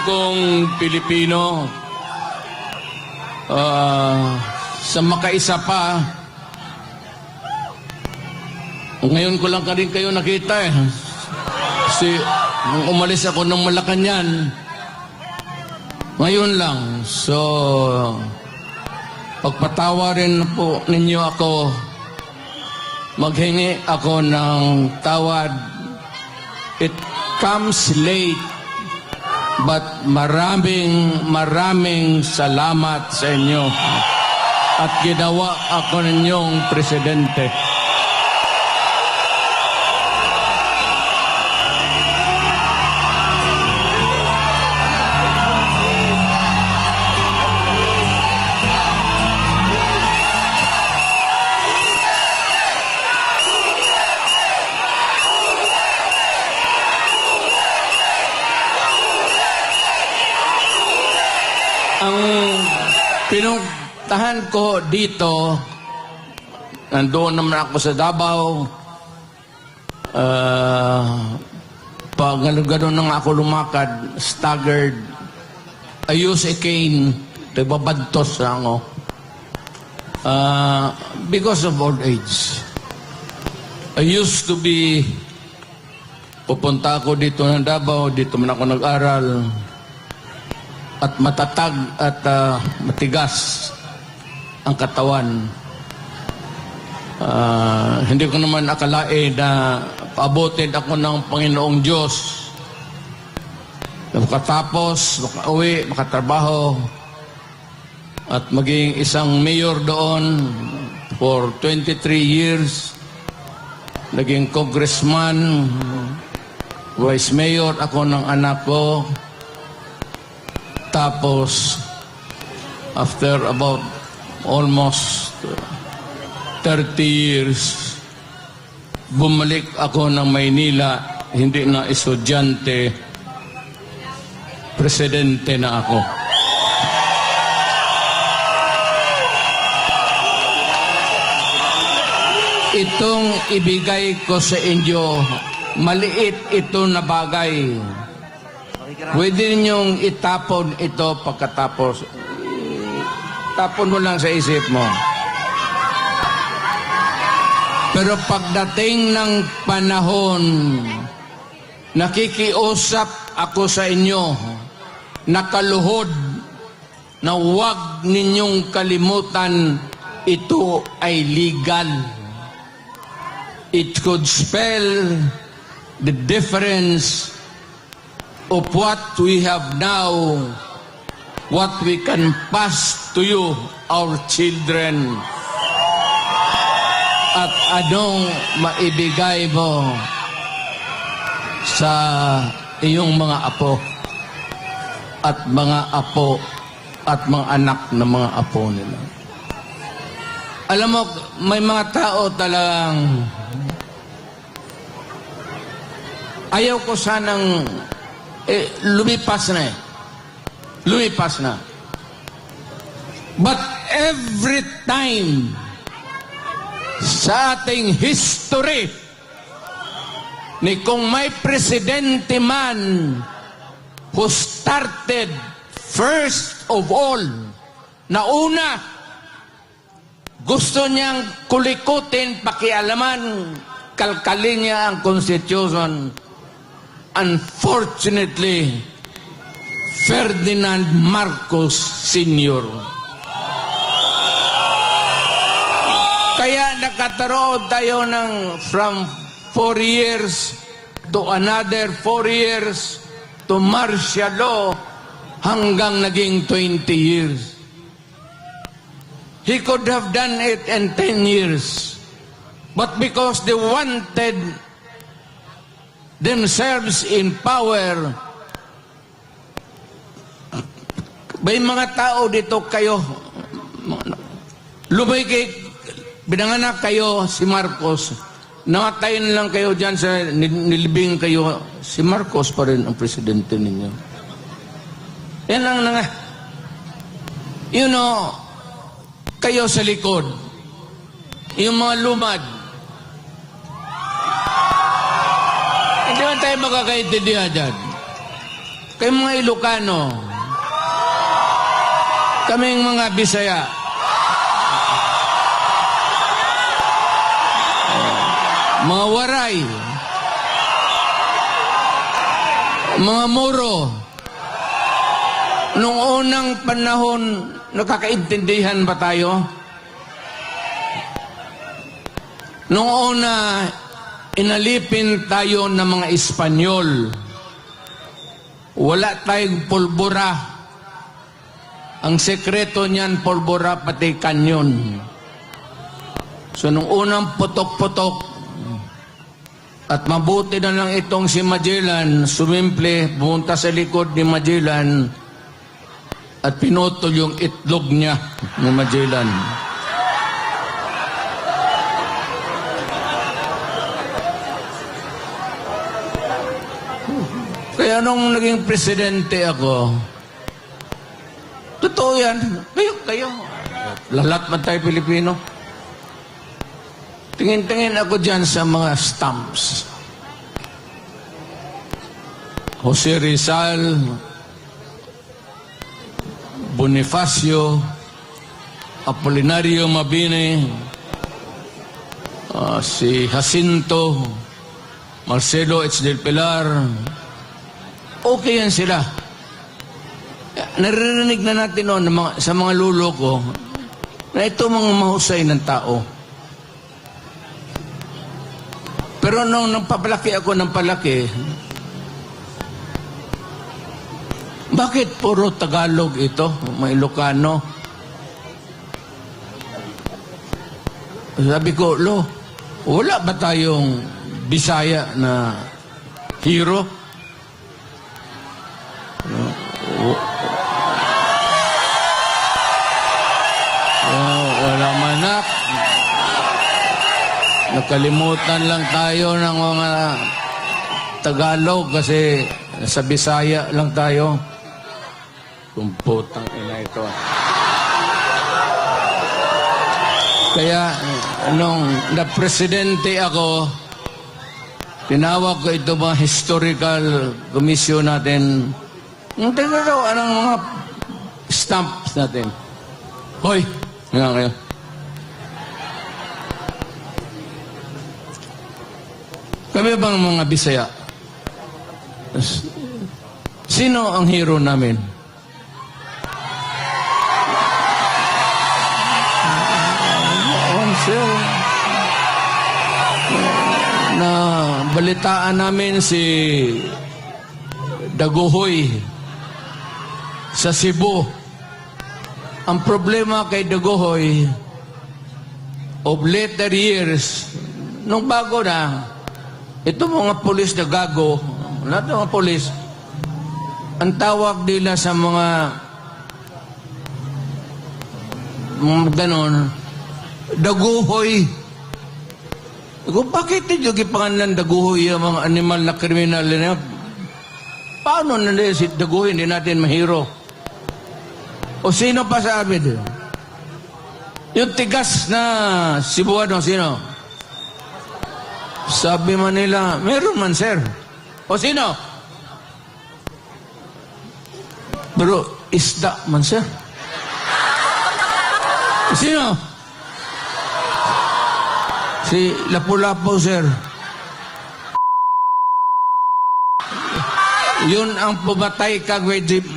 kong Pilipino, sa makaisa pa, ngayon ko lang rin kayo nakita eh. Nung umalis ako ng Malacanang, ngayon lang. So, pagpatawarin po ninyo ako, maghingi ako ng tawad. It comes late, but maraming salamat sa inyo. At ginawa ako ninyong presidente. Ang pinuntahan ko dito, nandoon naman ako sa Davao. Pag gano'n nang ako lumakad, staggered, I use a cane, nagbabadtos na ako. Because of old age. I used to be, pupunta ako dito ng Davao, dito man ako nag-aral, at matatag at matigas ang katawan. Hindi ko naman akalain na paabotin ako ng Panginoong Diyos. Makatapos, makauwi, makatrabaho, at maging isang mayor doon for 23 years. Naging congressman, vice mayor ako ng anak ko. Tapos, after about almost 30 years, bumalik ako ng Maynila, hindi na estudyante, presidente na ako. Itong ibigay ko sa inyo, maliit ito na bagay. Pwede ninyong itapon ito pagkatapos. Tapon mo lang sa isip mo. Pero pagdating ng panahon, nakikiusap ako sa inyo, nakaluhod, na huwag ninyong kalimutan, ito ay legal. It could spell the difference of what we have now, what we can pass to you, our children, at anong maibigay mo sa iyong mga apo at mga apo at mga anak na mga apo nila. Alam mo, may mga tao talagang ayaw ko sanang lumipas na eh. Lumipas na. But every time sa ating history, ni kung may presidente man who started first of all, na una, gusto niyang kulikutin, pakialaman, kalkalin niya ang Constitution. Unfortunately, Ferdinand Marcos Sr. Kaya nakataroon tayo ng from 4 years to another 4 years to martial law hanggang naging 20 years. He could have done it in 10 years. But because they wanted themselves in power, may mga tao dito kayo, binanganak kayo si Marcos, namatayin lang kayo dyan sa nilibing kayo, si Marcos pa rin ang presidente ninyo. Yan lang nga. You know, kayo sa likod, yung mga lumad, hindi man tayo makakaintindihan dyan. Kay mga Ilocano, kaming mga Bisaya, mga Waray, mga Moro, nung unang panahon, nakakaintindihan ba tayo? Nung una, inalipin tayo ng mga Espanyol. Wala tayong pulbura. Ang sekreto niyan, pulbura pati kanyon. So, nung unang putok-putok, at mabuti na lang itong si Magellan, sumimple, pumunta sa likod ni Magellan, at pinutol yung itlog niya ni Magellan. Kaya nung naging presidente ako, totoo yan. Kayo. Lahat man tayo Pilipino. Tingin-tingin ako dyan sa mga stamps. Jose Rizal, Bonifacio, Apolinario Mabini, si Jacinto, Marcelo H. del Pilar. Okay yan sila. Naririnig na natin noon sa mga lulo ko na ito mga mahusay ng tao. Pero nung nagpapalaki ako ng palaki, bakit puro Tagalog ito, mga Ilocano? Sabi ko, wala ba tayong Bisaya na hero? Wala manak. Nakalimutan lang tayo ng mga Tagalog kasi sa Bisaya lang tayo. Kumputang ina ito. Kaya nung na-presidente ako, tinawag ko ito mga historical commission natin. Yung tingnan anong mga stamps natin. Hoy! Nga kayo. Kami bang mga Bisaya? Sino ang hero namin? Na balitaan namin si Daguhoy sa Cebu. Ang problema kay Daguhoy, of later years, nung bago na, ito mga polis na gago, lahat ng mga polis, ang tawag nila sa mga ganon, Daguhoy. Kung bakit nyo gipangalan Daguhoy ang mga animal na kriminal na paano na si Daguhoy hindi natin mahiro? O sino pa sabi doon? Yung tigas na Cebuano, sino? Sabi man nila, meron man, sir. O sino? Pero isda man, sir. Sino? Si Lapu-Lapu, sir. Yun ang pumatay kagway jeep.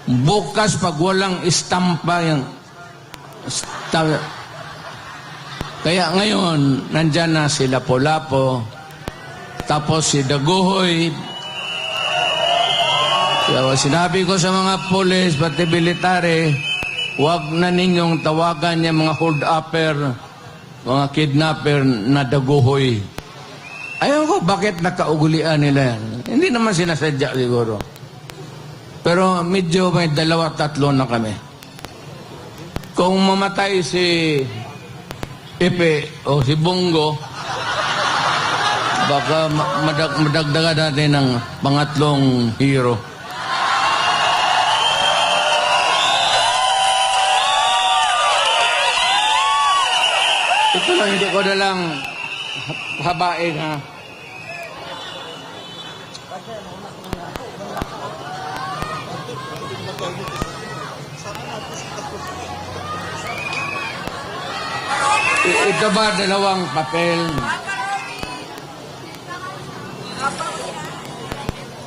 Bukas pag walang istampa yung kaya ngayon nandyan na si Lapu-Lapu, tapos si Daguhoy. Kaya sinabi ko sa mga pulis pati military, huwag na ninyong tawagan yung mga hold-upper, mga kidnapper na Daguhoy. Ayaw ko bakit nakaugulian nila yan. Hindi naman sinasadya siguro. Pero medyo may 2-3 na kami. Kung mamatay si Pepe o si Bongo, baka madagdagan natin ng pangatlong hero. Ito lang, hindi ko na lang habain, ha? Ito ba dalawang papel?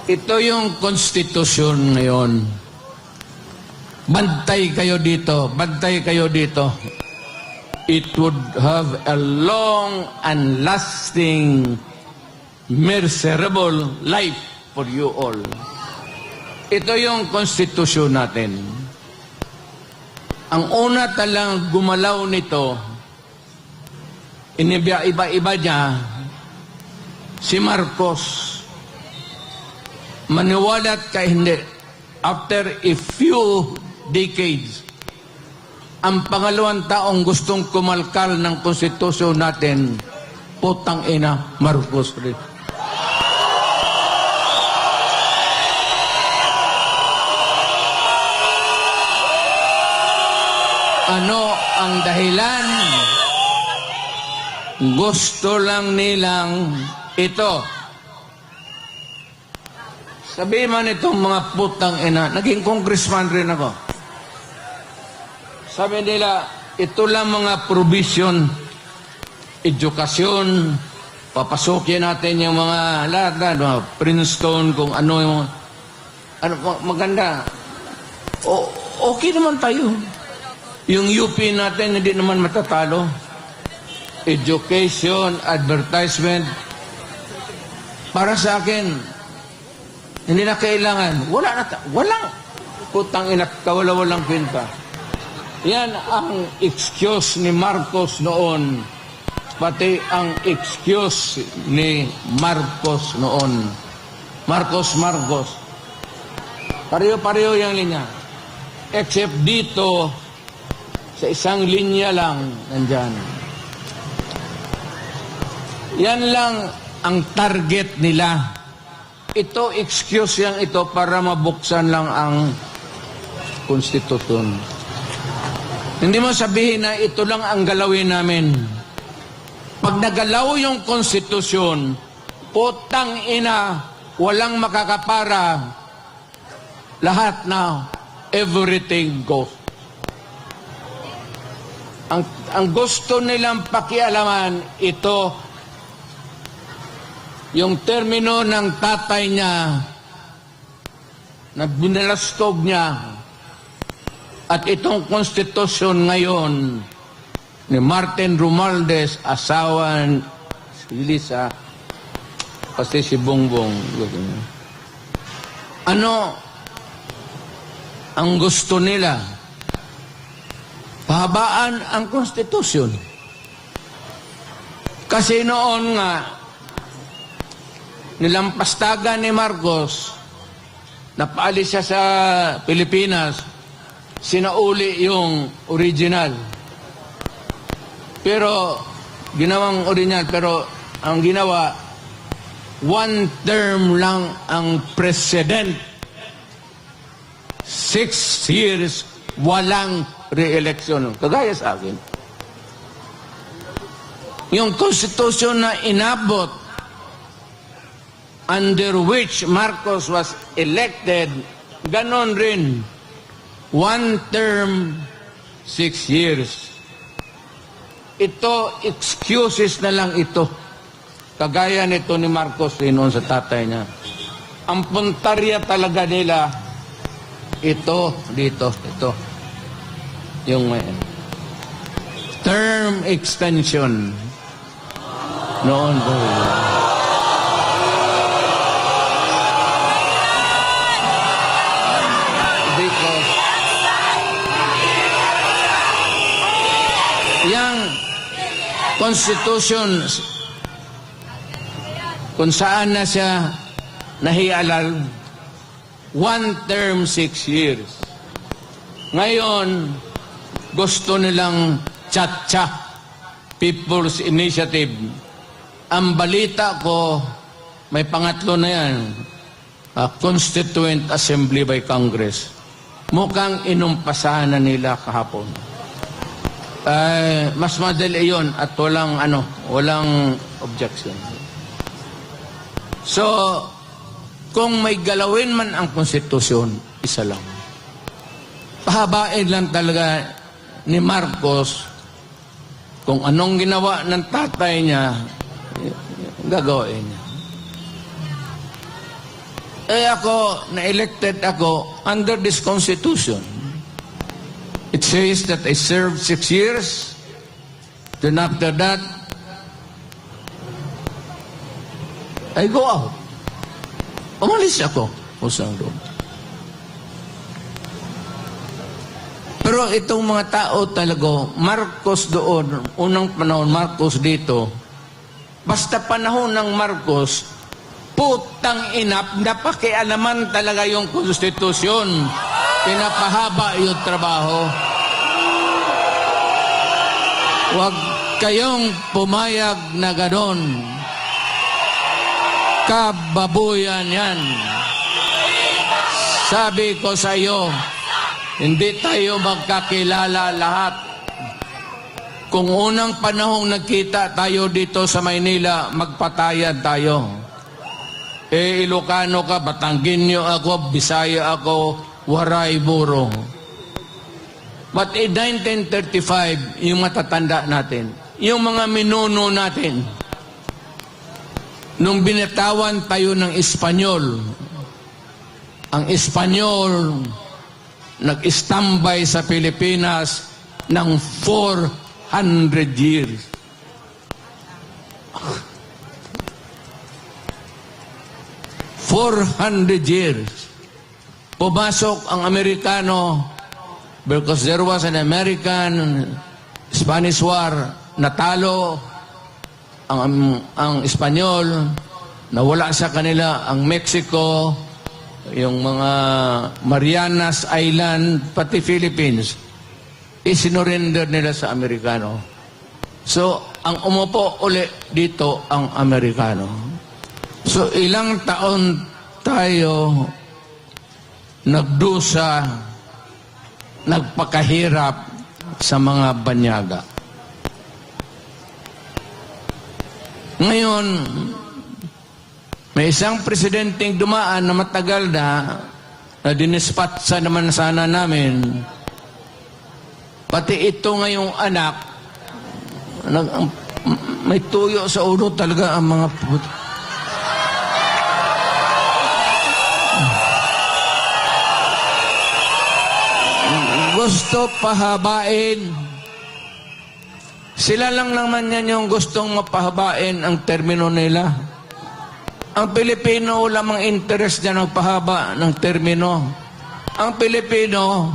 Ito yung konstitusyon ngayon. Bantay kayo dito. Bantay kayo dito. It would have a long and lasting, miserable life for you all. Ito yung konstitusyon natin. Ang una talang gumalaw nito, iba-iba niya, si Marcos. Maniwalat ka hindi. After a few decades, ang pangalawang taong gustong kumalkal ng konstitusyon natin, putang ina, Marcos rin. Ano ang dahilan? Gusto lang nilang ito. Sabi man itong mga putang ina, naging congressman rin ako. Sabi nila, ito lang mga provision, edukasyon, papasukin natin yung mga lahat na, Princeton, kung ano yung, maganda. Okay naman tayo. Yung UP natin, hindi naman matatalo. Education, advertisement, para sa akin, hindi na kailangan. Walang putang ina, walang kwenta. Yan ang excuse ni Marcos noon. Pati ang excuse ni Marcos noon. Marcos. Pareho-pareho yung linya. Except dito, sa isang linya lang, nandyan. Yan lang ang target nila. Ito, excuse yang ito para mabuksan lang ang konstitusyon. Hindi mo sabihin na ito lang ang galawin namin. Pag nagalaw yung konstitusyon, putang ina, walang makakapara, lahat na, everything goes. Ang gusto nilang pakialaman, ito, yung termino ng tatay niya na binalastog niya at itong konstitusyon ngayon ni Martin Romualdez, asawa si Lisa, pati si Bongbong. Ano ang gusto nila? Pahabaan ang konstitusyon. Kasi noon nga, nilampastagan ni Marcos, napaalis siya sa Pilipinas, sinauli yung original. Pero, ginawang original, pero ang ginawa, one term lang ang president. 6 years, walang re-election. Kagaya sa akin. Yung konstitusyon na inabot, under which Marcos was elected, ganon rin. One term, 6 years. Ito, excuses na lang ito. Kagaya nito ni Marcos rin noon sa tatay niya. Ang puntarya talaga nila, ito, dito, ito. Yung term extension. Noon po. Yang Constitution kung saan na siya nahialal, one term, 6 years. Ngayon, gusto nilang Chacha, People's Initiative. Ang balita ko, may pangatlo na yan, Constituent Assembly by Congress. Mukhang inumpasahan na nila kahapon. Mas madali yun at walang objection. So, kung may galawin man ang konstitusyon, isa lang. Pahabain lang talaga ni Marcos kung anong ginawa ng tatay niya, gagawin niya. Eh ako, na-elected ako under this constitution. It says that I served 6 years. Then after that, I go out. Umalis ako. Usang doon. Pero itong mga tao talaga, Marcos doon, unang panahon, Marcos dito, basta panahon ng Marcos, putang inap, napakialaman talaga yung konstitusyon. Pinapahaba yung trabaho. Huwag kayong pumayag na ganon. Kababuyan yan. Sabi ko sa iyo, hindi tayo magkakilala lahat. Kung unang panahong nagkita tayo dito sa Maynila, magpatayan tayo. Eh, Ilocano ka, Batanggenyo ako, Bisaya ako, Waray, Buro. But in 1935, yung matatanda natin, yung mga minuno natin, nung binatawan tayo ng Espanyol, ang Espanyol nag-istambay sa Pilipinas ng 400 years. $400. Pumasok ang Amerikano because there was an American-Spanish War. Natalo ang Espanyol. Nawala sa kanila ang Mexico, yung mga Marianas Island, pati Philippines. Isinurrender nila sa Amerikano. So, ang umupo uli dito ang Amerikano. So, ilang taon tayo nagdusa, nagpakahirap sa mga banyaga. Ngayon, may isang presidenteng dumaan na matagal na dinispatsa naman sana namin. Pati ito ngayong anak, may tuyo sa ulo talaga ang mga gusto pahabain. Sila lang naman yan yung gustong mapahabain ang termino nila. Ang Pilipino, lamang interest dyan magpahaba ng termino. Ang Pilipino,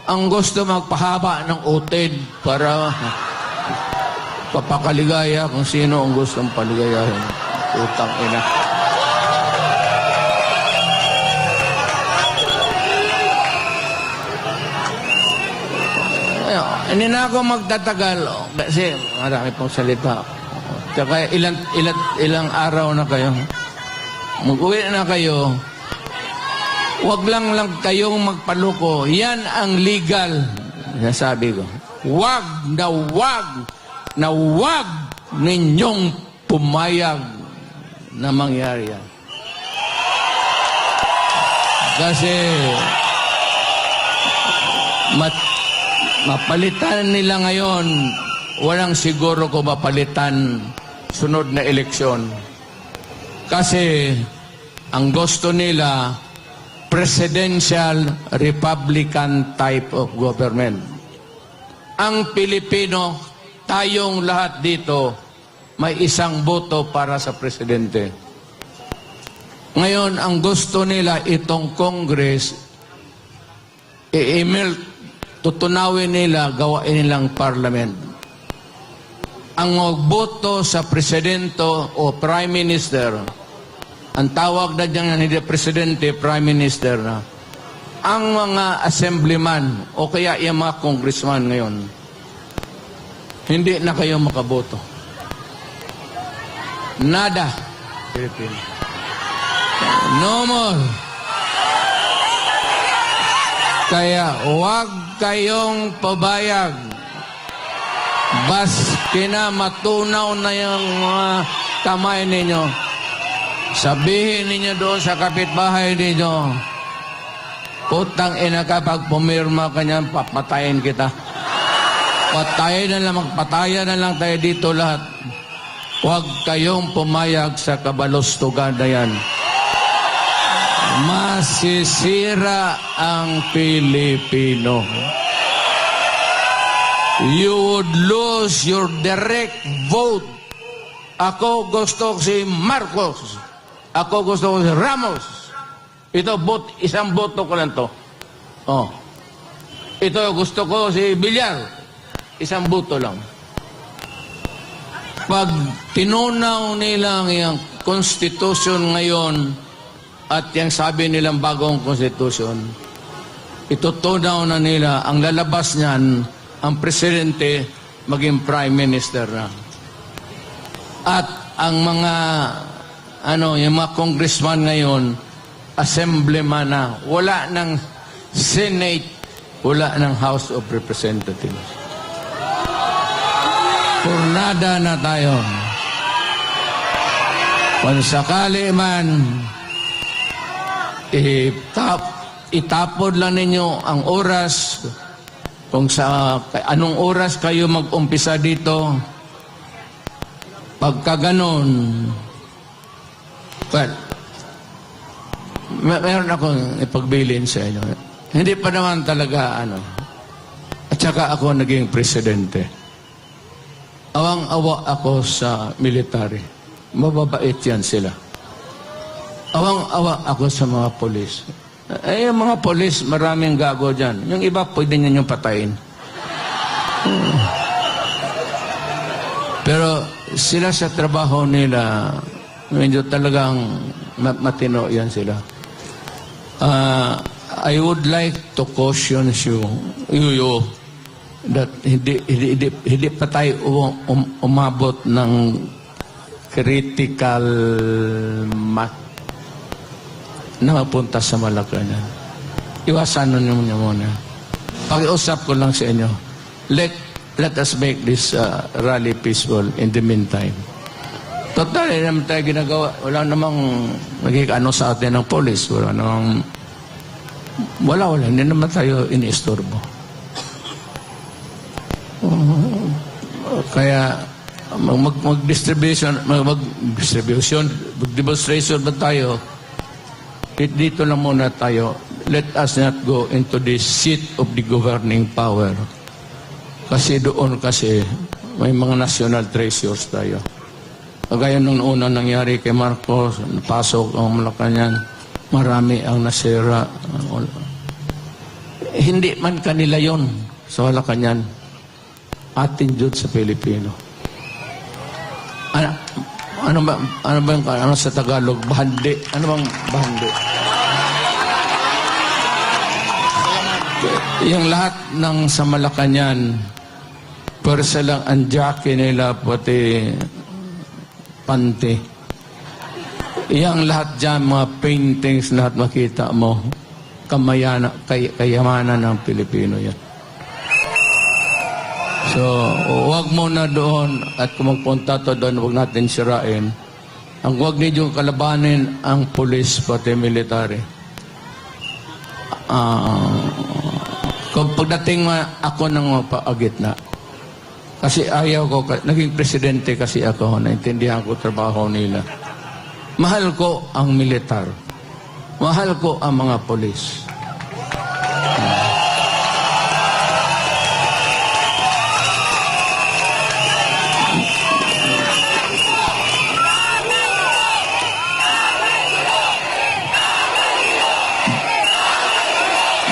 ang gusto magpahaba ng utid para papakaligaya kung sino ang gustong paligayahin. Utang ina. Hindi na ako magtatagal kasi marami pong salita. Tsaka ilang araw na kayo. Mag-uwi na kayo. Huwag lang kayong magpaluko. Yan ang legal. Sabi ko. Huwag na huwag ninyong pumayag na mangyari yan. Kasi mapalitan nila ngayon, walang siguro ko mapalitan sunod na eleksyon. Kasi ang gusto nila, presidential Republican type of government. Ang Pilipino, tayong lahat dito, may isang boto para sa presidente. Ngayon, ang gusto nila itong Congress, tutunawin nila, gawain nilang parliament. Ang magboto sa presidente o prime minister, ang tawag na dyan hindi presidente, prime minister na, ang mga assemblyman o kaya yung mga congressman ngayon, hindi na kayo makaboto. Nada. Philippines. No more. Kaya huwag kayong pabayag. Bas matunaw na yung mga kamay ninyo. Sabihin ninyo doon sa kapitbahay ninyo, putang ina ka, pag pumirma ka niyan, papatayin kita. Magpatayan na lang tayo dito lahat. Huwag kayong pumayag sa kabalustugan na yan. Masisira ang Pilipino. You would lose your direct vote. Ako gusto ko si Marcos. Ako gusto ko si Ramos. Ito, isang boto ko lang to. Oh. Ito, gusto ko si Villar. Isang boto lang. Pag tinunaw nila ang konstitusyon ngayon at yung sabi nilang bagong konstitusyon, itutunaw na nila ang lalabas niyan, ang presidente maging prime minister na. At ang mga yung mga congressman ngayon, assemblyman na, wala ng Senate, wala ng House of Representatives. Purnada na tayo. Kung sakali man, itapon lang ninyo ang oras, kung sa anong oras kayo mag-umpisa dito, pagka ganon, well, meron akong ipagbilin sa inyo. Hindi pa naman talaga at saka ako naging presidente. Awang-awa ako sa military. Mababait yan sila. Awang-awa ako sa mga polis. Yung mga polis, maraming gago dyan. Yung iba, pwede niyo patayin. Pero sila sa trabaho nila, medyo talagang matino yan sila. I would like to caution you that hindi pa tayo umabot ng critical math na mapunta sa Malacanang. Iwasan nyo muna. Pag-iusap ko lang sa inyo, let us make this rally peaceful in the meantime. Total, hindi naman tayo ginagawa. Wala namang nagkikano sa atin ng polis. Wala. Hindi naman tayo iniistorbo. Kaya mag-demonstration ba tayo? Dito lang muna tayo. Let us not go into the seat of the governing power. Kasi doon may mga national treasures tayo. Kagaya nung una nangyari kay Marcos, napasok ang Malacanang, marami ang nasira. Hindi man kanila yon sa Malacanang. Atin Diyod sa Pilipino. Ano sa Tagalog? Bahandi. Ano bang bahandi? Yung lahat ng sa Malacanang, persa lang ang jackie nila, pati panty. Yang lahat dyan, mga paintings, lahat makita mo, kayamanan ng Pilipino yan. So, huwag muna doon at kung magpunta to doon, huwag natin sirain. Ang huwag ninyo kalabanin ang pulis pati military. Kung pagdating ako ng paagitna, kasi ayaw ko, naging presidente kasi ako, naintindihan ko trabaho nila. Mahal ko ang militar. Mahal ko ang mga pulis.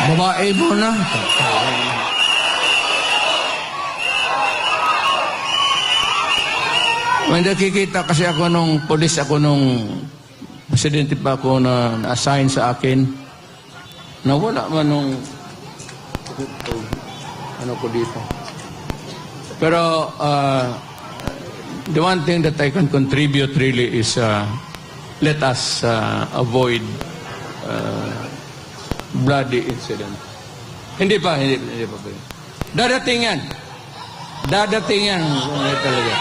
Babae mo na. May nakikita kasi ako nung polis, ako nung presidente pa ako na na-assign sa akin, na wala man nung ko dito. Pero the one thing that I can contribute really is let us avoid bloody incident. Hindi pa. Dadating yan. Hindi talaga.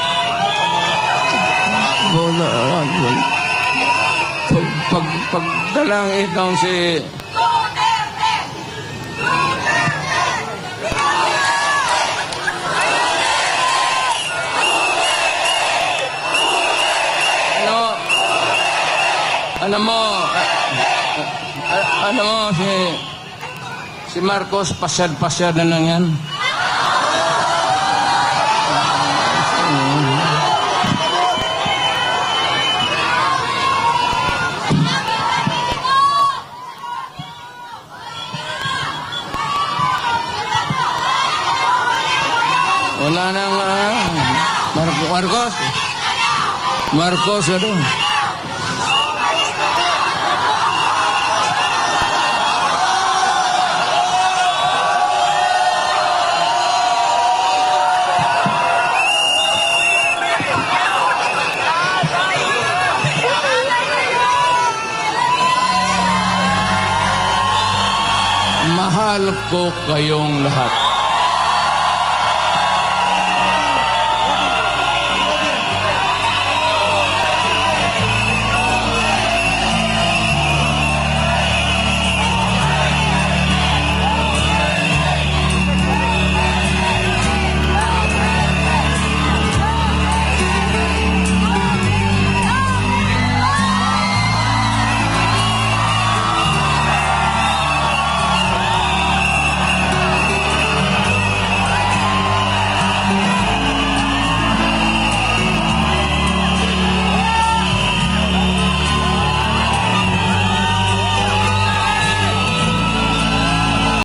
pagdalang itong si... Alam mo, si Marcos, pasyad-pasyad na lang yan. Wala nang, Marcos, ano? Mahal ko kayong lahat.